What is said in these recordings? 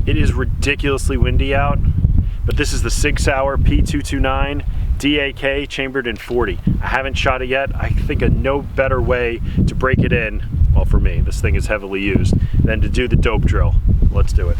It is ridiculously windy out, but this is the Sig Sauer p229 DAK chambered in 40. I haven't shot it yet. I think a no better way to break it in, well for me, this thing is heavily used, than to do the dope drill. Let's do it.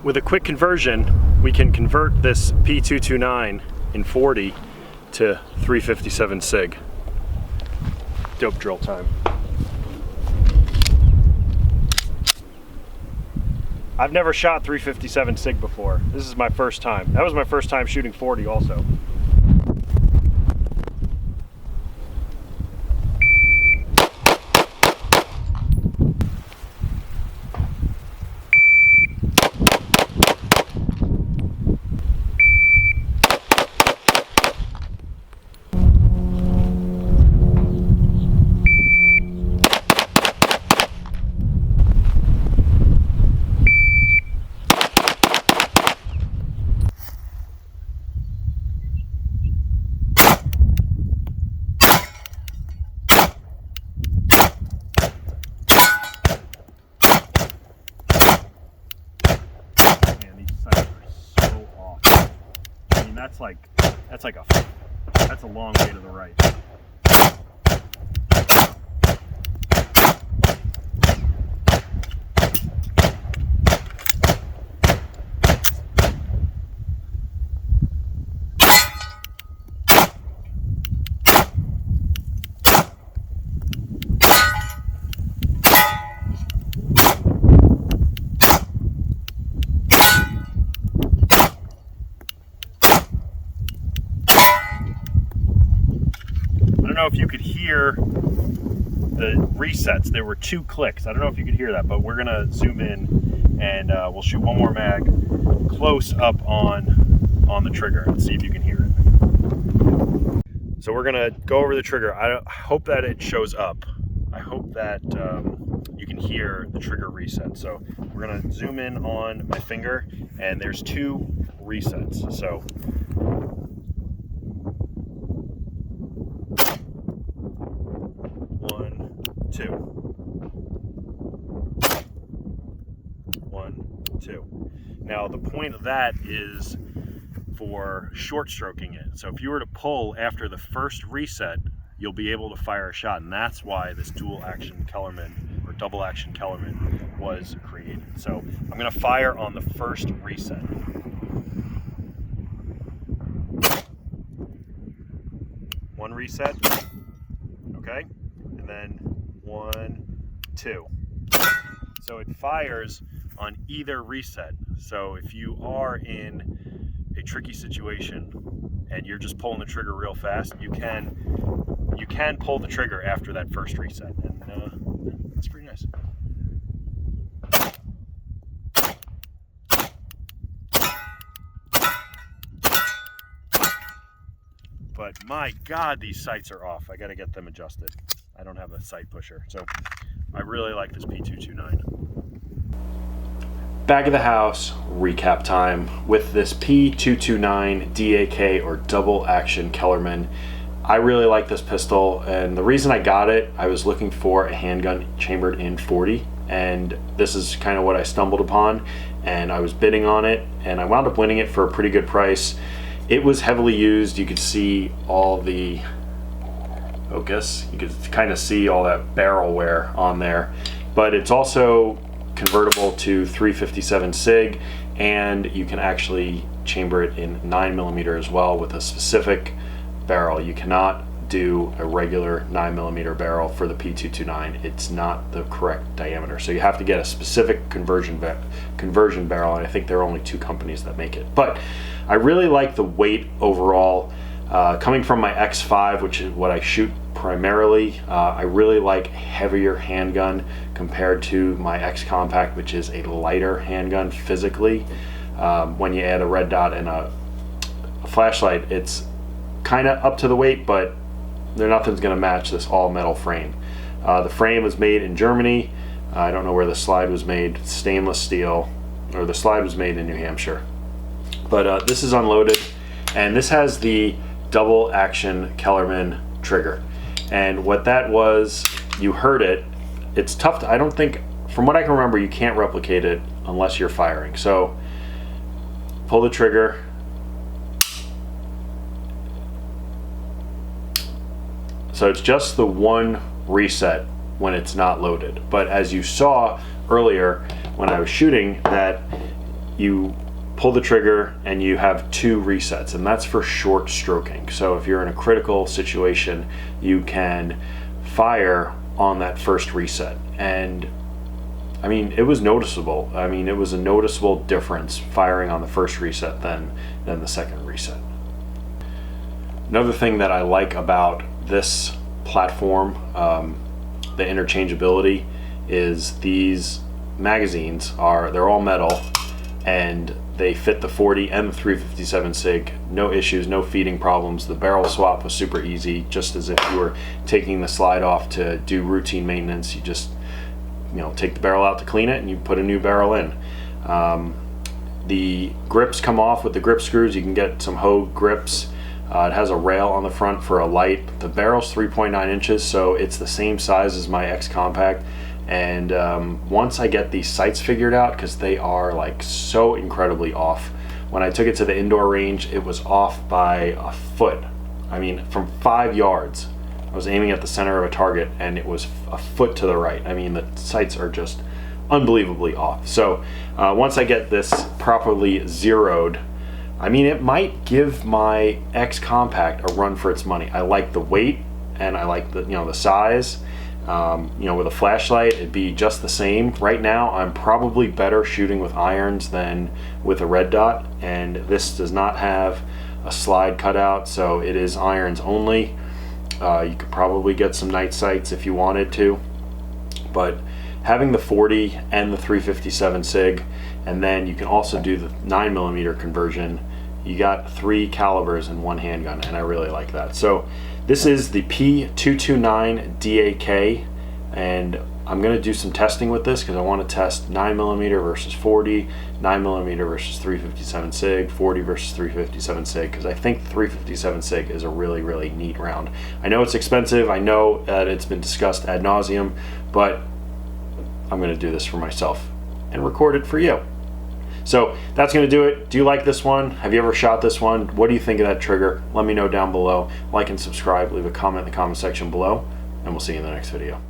With a quick conversion, we can convert this p229 in 40 to 357 Sig. Dope drill time. I've never shot 357 Sig before. This is my first time. That was my first time shooting 40 also. That's a long way to the right. I don't know if you could hear the resets. There were 2 clicks. I don't know if you could hear that, but we're gonna zoom in and we'll shoot one more mag close up on the trigger and see if you can hear it. So we're gonna go over the trigger. I hope that it shows up. I hope that you can hear the trigger reset. So we're gonna zoom in on my finger, and there's 2 resets. So two. 1, 2. Now the point of that is for short stroking it. So if you were to pull after the first reset, you'll be able to fire a shot, and that's why this dual action Kellerman or double action Kellerman was created. So I'm going to fire on the first reset. One reset, okay, and then 1, 2. So it fires on either reset. So if you are in a tricky situation and you're just pulling the trigger real fast, you can pull the trigger after that first reset, and that's pretty nice. But my God, these sights are off. I got to get them adjusted. I don't have a sight pusher, so I really like this p229. Back of the house recap time with this p229 DAK or double action Kellerman. I really like this pistol, and the reason I got it, I was looking for a handgun chambered in 40, and this is kind of what I stumbled upon, and I was bidding on it, and I wound up winning it for a pretty good price. It was heavily used. You could see all the focus. You could kind of see all that barrel wear on there, but it's also convertible to 357 Sig, and you can actually chamber it in 9mm as well with a specific barrel. You cannot do a regular 9mm barrel for the p229. It's not the correct diameter, so you have to get a specific conversion barrel, and I think there are only 2 companies that make it. But I really like the weight overall. Coming from my X5, which is what I shoot primarily. I really like heavier handgun compared to my X Compact, which is a lighter handgun physically. When you add a red dot and a flashlight, it's kind of up to the weight, but nothing's going to match this all metal frame. The frame was made in Germany. I don't know where the slide was made. Stainless steel, or the slide was made in New Hampshire. But this is unloaded, and this has the double action Kellerman trigger. And what that was, you heard it. It's tough to, I don't think, from what I can remember, you can't replicate it unless you're firing. So pull the trigger. So it's just the one reset when it's not loaded. But as you saw earlier when I was shooting, that you pull the trigger and you have 2 resets, and that's for short stroking. So if you're in a critical situation, you can fire on that first reset. And I mean, it was noticeable. I mean, it was a noticeable difference firing on the first reset than the second reset. Another thing that I like about this platform, the interchangeability, is these magazines they're all metal, and they fit the 40 and the 357 Sig. No issues, no feeding problems. The barrel swap was super easy, just as if you were taking the slide off to do routine maintenance. You just, take the barrel out to clean it and you put a new barrel in. The grips come off with the grip screws. You can get some Hogue grips. It has a rail on the front for a light. The barrel's 3.9 inches, so it's the same size as my X Compact. And once I get these sights figured out, because they are like so incredibly off. When I took it to the indoor range, it was off by a foot. I mean, from 5 yards. I was aiming at the center of a target and it was a foot to the right. I mean, the sights are just unbelievably off. So once I get this properly zeroed, I mean, it might give my X Compact a run for its money. I like the weight and I like the size. With a flashlight, it'd be just the same. Right now, I'm probably better shooting with irons than with a red dot, and this does not have a slide cutout, so it is irons only. You could probably get some night sights if you wanted to, but having the 40 and the 357 Sig, and then you can also do the 9mm conversion. You got 3 calibers in one handgun, and I really like that. So this is the p229 DAK, and I'm going to do some testing with this because I want to test 9mm versus 40, 9mm versus 357 Sig, 40 versus 357 Sig, because I think the 357 Sig is a really, really neat round. I know it's expensive. I know that it's been discussed ad nauseum, but I'm going to do this for myself and record it for you. So that's going to do it. Do you like this one? Have you ever shot this one? What do you think of that trigger? Let me know down below. Like and subscribe. Leave a comment in the comment section below, and we'll see you in the next video.